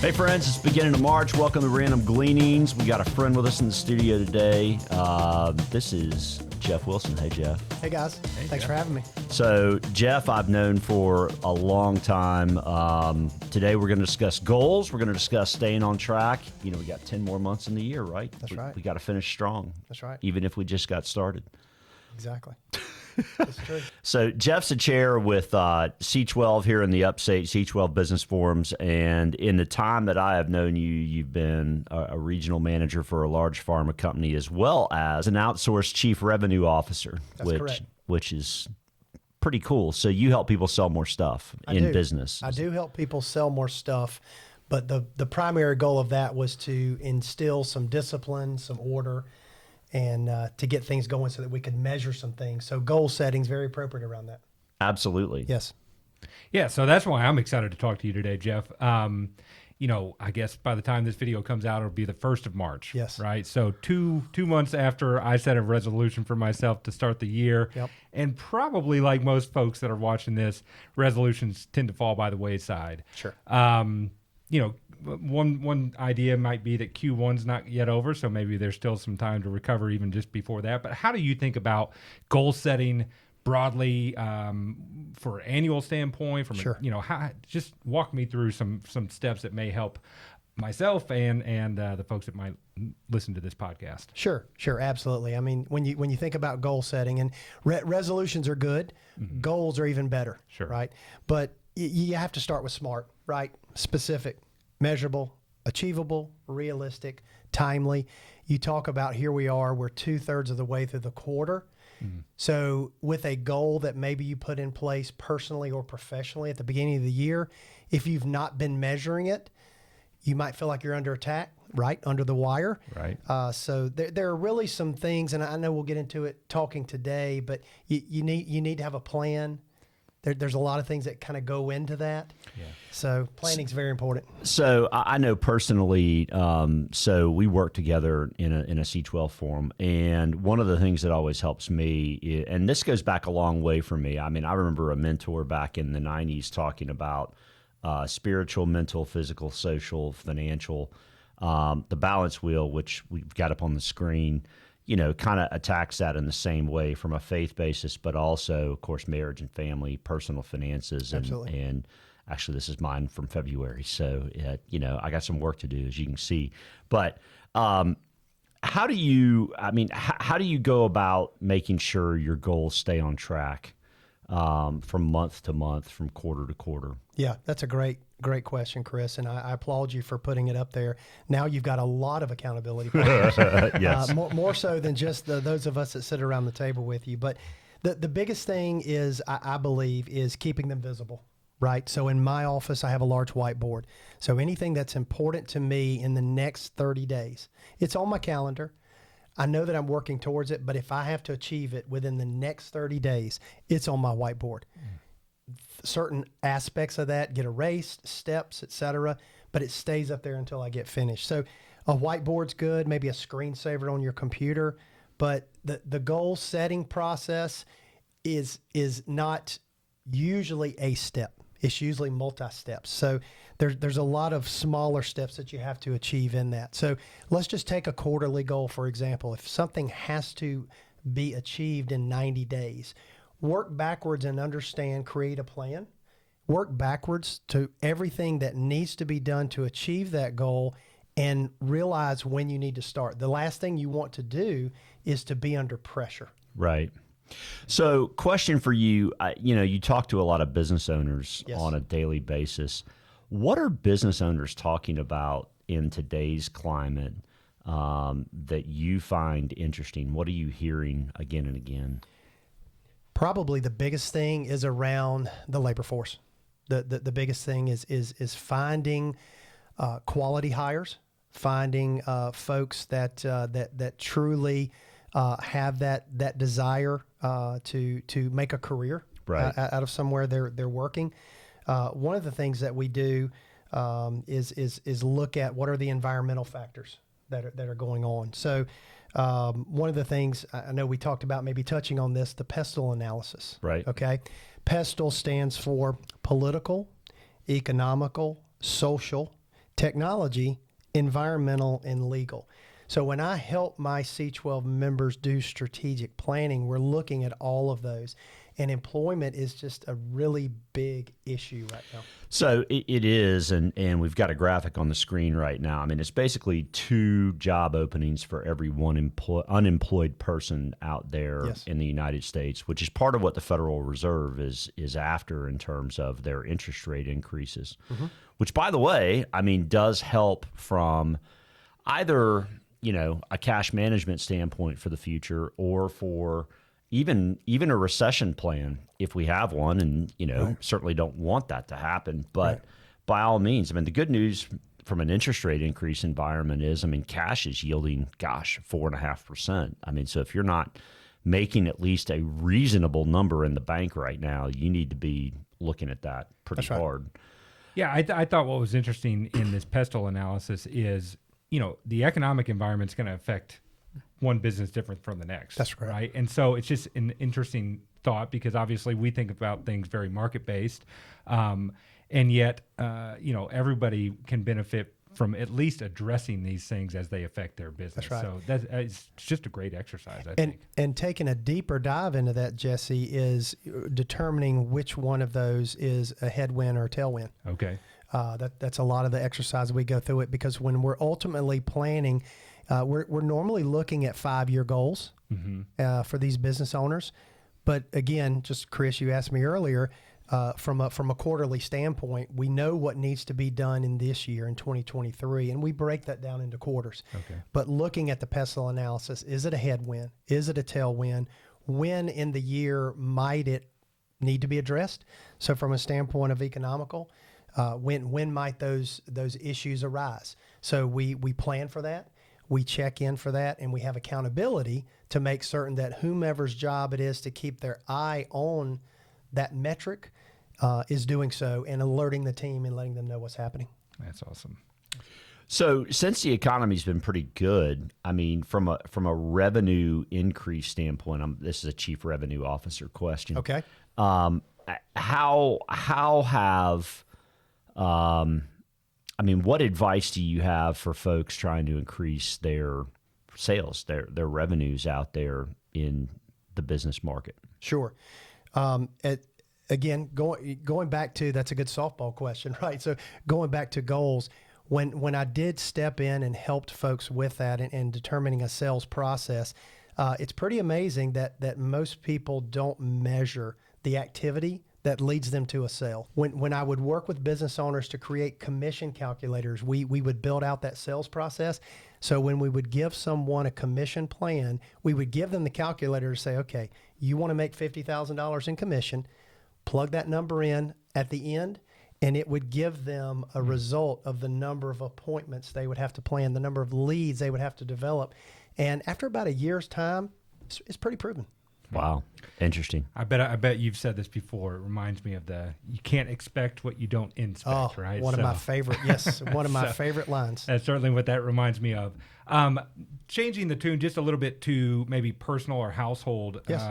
Hey friends, it's beginning of March. Welcome to Random Gleanings. We got a friend with us in the studio today. This is Jeff Wilson. Hey, Jeff. Hey, guys. Thanks for having me. So, Jeff, I've known for a long time. Today we're going to discuss goals. We're going to discuss staying on track. You know, we got 10 more months in the year, right? That's right. We got to finish strong. That's right. Even if we just got started. Exactly. That's true. So Jeff's a chair with C12 here in the Upstate, C12 Business Forums, and in the time that I have known you, you've been a regional manager for a large pharma company as well as an outsourced chief revenue officer, That's correct. which is pretty cool. So you help people sell more stuff in business. I do help people sell more stuff, but the primary goal of that was to instill some discipline, some order, and to get things going so that we could measure some things. So goal setting is very appropriate around that. Absolutely. Yes. Yeah, so that's why I'm excited to talk to you today, Jeff. You know, I guess by the time this video comes out, it'll be the 1st of March. Yes. Right? So two months after I set a resolution for myself to start the year. Yep. And probably like most folks that are watching this, resolutions tend to fall by the wayside. Sure. You know, one idea might be that Q1's not yet over, so maybe there's still some time to recover even just before that. But how do you think about goal setting broadly for annual standpoint? From Sure. Just walk me through some steps that may help myself and the folks that might listen to this podcast. Sure, absolutely. I mean, when you think about goal setting, and resolutions are good, goals are even better. Sure. Right? But you have to start with SMART, right? Specific, measurable, achievable, realistic, timely. You talk about here we are, we're 2/3 of the way through the quarter. So with a goal that maybe you put in place personally or professionally at the beginning of the year, if you've not been measuring it, you might feel like you're under attack, right? Under the wire. Right. So there are really some things, and I know we'll get into it talking today, but you need to have a plan. There's a lot of things that kind of go into that. Yeah. So planning is very important. So I know personally, so we work together in a C12 forum, and one of the things that always helps me, and this goes back a long way for me. I mean, I remember a mentor back in the 90s talking about spiritual, mental, physical, social, financial, the balance wheel, which we've got up on the screen, you know, kind of attacks that in the same way from a faith basis, but also, of course, marriage and family, personal finances. Absolutely. And actually, this is mine from February. So, you know, I got some work to do, as you can see. But how do you go about making sure your goals stay on track from month to month, from quarter to quarter? Yeah, that's a great question, Chris, and I applaud you for putting it up there. Now you've got a lot of accountability partners, yes. more so than just those of us that sit around the table with you. But the biggest thing is, I believe, is keeping them visible, right? So in my office, I have a large whiteboard. So anything that's important to me in the next 30 days, it's on my calendar. I know that I'm working towards it, but if I have to achieve it within the next 30 days, it's on my whiteboard. Certain aspects of that get erased, steps, etc., but it stays up there until I get finished. So a whiteboard's good, maybe a screensaver on your computer, but the goal setting process is not usually a step. It's usually multi-steps. So there's a lot of smaller steps that you have to achieve in that. So let's just take a quarterly goal, for example. If something has to be achieved in 90 days, work backwards and understand, create a plan. Work backwards to everything that needs to be done to achieve that goal and realize when you need to start. The last thing you want to do is to be under pressure. Right. So question for you, you know, you talk to a lot of business owners Yes. on a daily basis. What are business owners talking about in today's climate that you find interesting? What are you hearing again and again? Probably the biggest thing is around the labor force. The biggest thing is finding quality hires, finding folks that truly have that desire to make a career Right. out of somewhere they're working. One of the things that we do is look at what are the environmental factors that are going on. So one of the things I know we talked about, maybe touching on this, the PESTEL analysis. Right. Okay. PESTEL stands for political, economical, social, technology, environmental, and legal. So when I help my C12 members do strategic planning, we're looking at all of those. And employment is just a really big issue right now. So it is, and we've got a graphic on the screen right now. I mean, it's basically 2 job openings for every one unemployed person out there Yes. in the United States, which is part of what the Federal Reserve is after in terms of their interest rate increases, which, by the way, I mean, does help from either, a cash management standpoint for the future or for even a recession plan if we have one, and Right. certainly don't want that to happen, but Right. by all means, I mean, the good news from an interest rate increase environment is, I mean, cash is yielding 4.5%. I mean, so if you're not making at least a reasonable number in the bank right now, you need to be looking at that pretty That's right. hard. Yeah, I thought what was interesting in this pestle analysis is, the economic environment's going to affect one business different from the next. That's correct. Right. And so it's just an interesting thought, because obviously we think about things very market based. And yet, everybody can benefit from at least addressing these things as they affect their business. That's right. So it's just a great exercise, I think. And taking a deeper dive into that, Jesse, is determining which one of those is a headwind or a tailwind. Okay. That's a lot of the exercise we go through it, because when we're ultimately planning, we're normally looking at 5-year goals for these business owners. But again, just Chris, you asked me earlier, from a quarterly standpoint, we know what needs to be done in this year, in 2023, and we break that down into quarters. Okay. But looking at the pestle analysis, is it a headwind? Is it a tailwind? When in the year might it need to be addressed? So from a standpoint of economical, when might those issues arise? So we plan for that. We check in for that, and we have accountability to make certain that whomever's job it is to keep their eye on that metric is doing so, and alerting the team and letting them know what's happening. That's awesome. So since the economy's been pretty good, I mean, from a revenue increase standpoint, this is a chief revenue officer question. Okay. How have what advice do you have for folks trying to increase their sales, their revenues out there in the business market? Sure. Again, going back to, that's a good softball question, right? So going back to goals, when I did step in and helped folks with that and determining a sales process, it's pretty amazing that most people don't measure the activity that leads them to a sale. When I would work with business owners to create commission calculators, we would build out that sales process. So when we would give someone a commission plan, we would give them the calculator to say, okay, you want to make $50,000 in commission, plug that number in at the end, and it would give them a result of the number of appointments they would have to plan, the number of leads they would have to develop. And after about a year's time, it's pretty proven. Wow. Interesting. I bet you've said this before. It reminds me of you can't expect what you don't inspect, right? One of my favorite, yes, one of my favorite lines. That's certainly what that reminds me of. Changing the tune just a little bit to maybe personal or household Yes.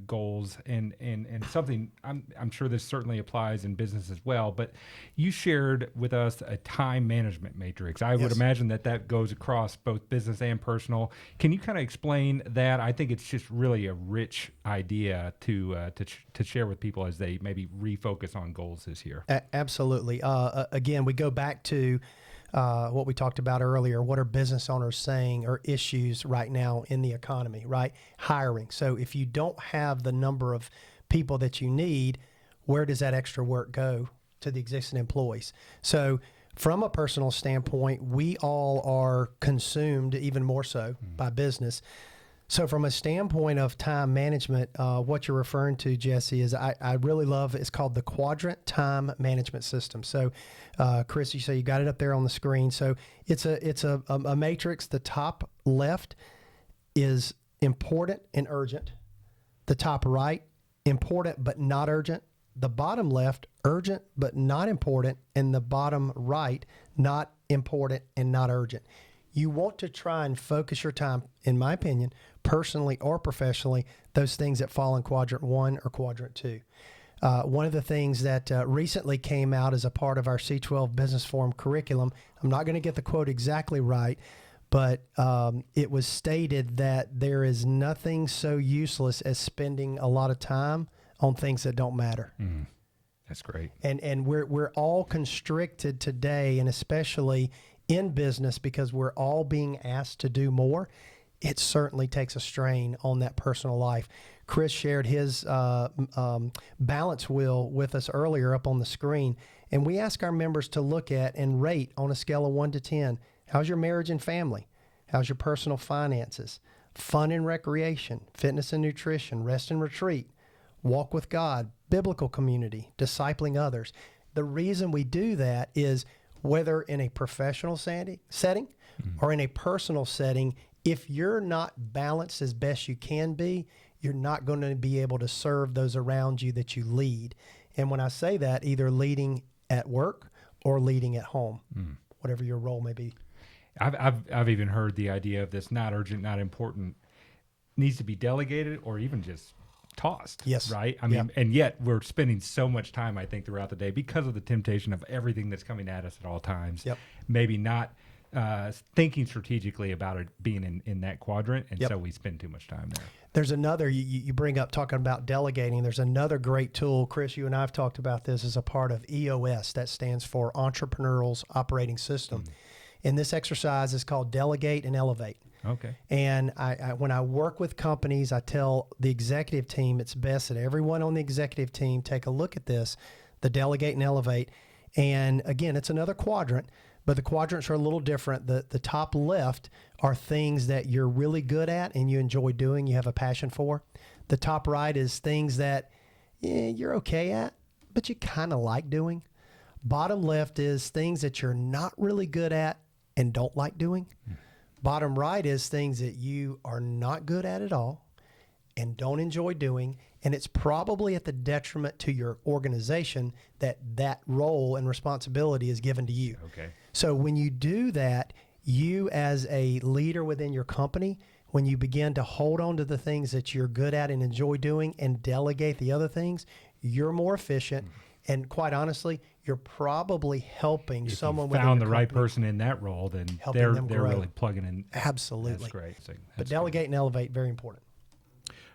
goals, and something I'm sure this certainly applies in business as well, but you shared with us a time management matrix. I would Yes. imagine that goes across both business and personal. Can you kind of explain that? I think it's just really a rich idea to share with people as they maybe refocus on goals this year. Absolutely. Again, we go back to what we talked about earlier. What are business owners saying are issues right now in the economy, right? Hiring. So if you don't have the number of people that you need, where does that extra work go to the existing employees? So from a personal standpoint, we all are consumed even more so by business. So from a standpoint of time management, what you're referring to, Jesse, is I really love, it's called the Quadrant Time Management System. So Chris, you say you got it up there on the screen. So it's a matrix. The top left is important and urgent. The top right, important but not urgent. The bottom left, urgent but not important. And the bottom right, not important and not urgent. You want to try and focus your time, in my opinion, personally or professionally, those things that fall in quadrant 1 or quadrant 2. One of the things that recently came out as a part of our C12 Business Forum curriculum, I'm not going to get the quote exactly right, but it was stated that there is nothing so useless as spending a lot of time on things that don't matter. Mm, that's great. And we're all constricted today, and especially in business, because we're all being asked to do more. It certainly takes a strain on that personal life. Chris shared his balance wheel with us earlier up on the screen, and we ask our members to look at and rate on a scale of 1 to 10. How's your marriage and family? How's your personal finances? Fun and recreation, fitness and nutrition, rest and retreat, walk with God, biblical community, discipling others. The reason we do that is whether in a professional setting or in a personal setting, if you're not balanced as best you can be, you're not going to be able to serve those around you that you lead. And when I say that, either leading at work or leading at home, whatever your role may be. I've even heard the idea of this not urgent, not important needs to be delegated or even just tossed. Yes. Right? I mean, and yet we're spending so much time, I think, throughout the day because of the temptation of everything that's coming at us at all times. Yep. Maybe not thinking strategically about it being in that quadrant, and so we spend too much time there. There's another, you bring up talking about delegating, there's another great tool. Chris, you and I have talked about this as a part of EOS. That stands for Entrepreneurial's Operating System. And this exercise is called Delegate and Elevate. Okay. And I when I work with companies, I tell the executive team it's best that everyone on the executive team take a look at this, the Delegate and Elevate. And again, it's another quadrant, but the quadrants are a little different. The top left are things that you're really good at and you enjoy doing, you have a passion for. The top right is things that you're okay at, but you kind of like doing. Bottom left is things that you're not really good at and don't like doing. Bottom right is things that you are not good at all and don't enjoy doing, and it's probably at the detriment to your organization that role and responsibility is given to you. Okay. So when you do that, you as a leader within your company, when you begin to hold on to the things that you're good at and enjoy doing and delegate the other things, you're more efficient. And quite honestly, you're probably helping If someone you within found your the right company. person in that role, then Helping they're them grow. really plugging in. Absolutely. That's great. So But that's delegate and elevate, very important.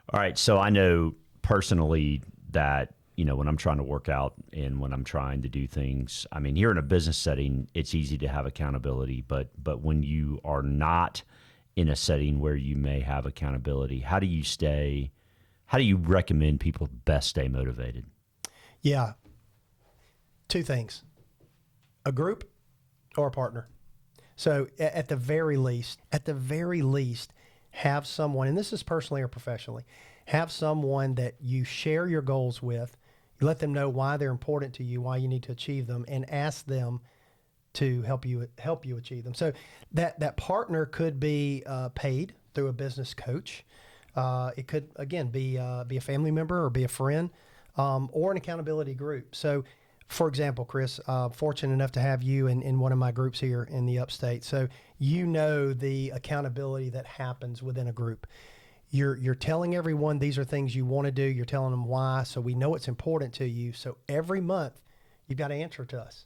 All right. So I know personally that, when I'm trying to work out and when I'm trying to do things, I mean, here in a business setting, it's easy to have accountability, but when you are not in a setting where you may have accountability, how do you recommend people best stay motivated? Yeah. Two things, a group or a partner. So at the very least, have someone, and this is personally or professionally, have someone that you share your goals with. You let them know why they're important to you, why you need to achieve them, and ask them to help you achieve them. So that partner could be paid through a business coach. It could, again, be a family member or be a friend, or an accountability group. So, for example, Chris, fortunate enough to have you in one of my groups here in the Upstate. So you know the accountability that happens within a group. You're telling everyone these are things you want to do. You're telling them why. So we know it's important to you. So every month you've got to answer to us.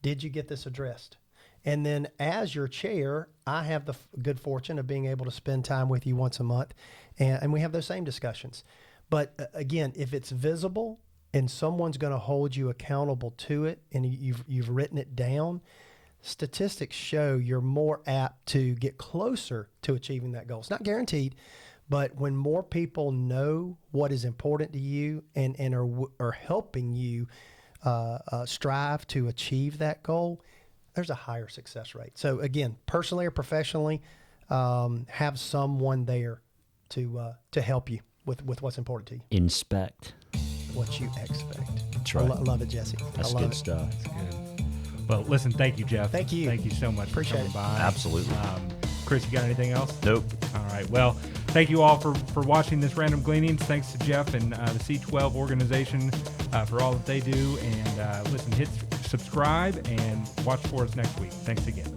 Did you get this addressed? And then as your chair, I have the good fortune of being able to spend time with you once a month. And we have those same discussions. But again, if it's visible and someone's going to hold you accountable to it and you've written it down, statistics show you're more apt to get closer to achieving that goal. It's not guaranteed, but when more people know what is important to you and are helping you strive to achieve that goal, there's a higher success rate. So again, personally or professionally, have someone there to help you with what's important to you. Inspect what you expect. That's right. I love it, Jesse. That's I love good it. stuff. That's good. Well, listen, thank you, Jeff. Thank you. Thank you so much Appreciate for it. coming by. Absolutely. Chris, you got anything else? Nope. All right. Well, thank you all for watching this Random Gleanings. Thanks to Jeff and the C12 organization for all that they do. And listen, hit subscribe and watch for us next week. Thanks again.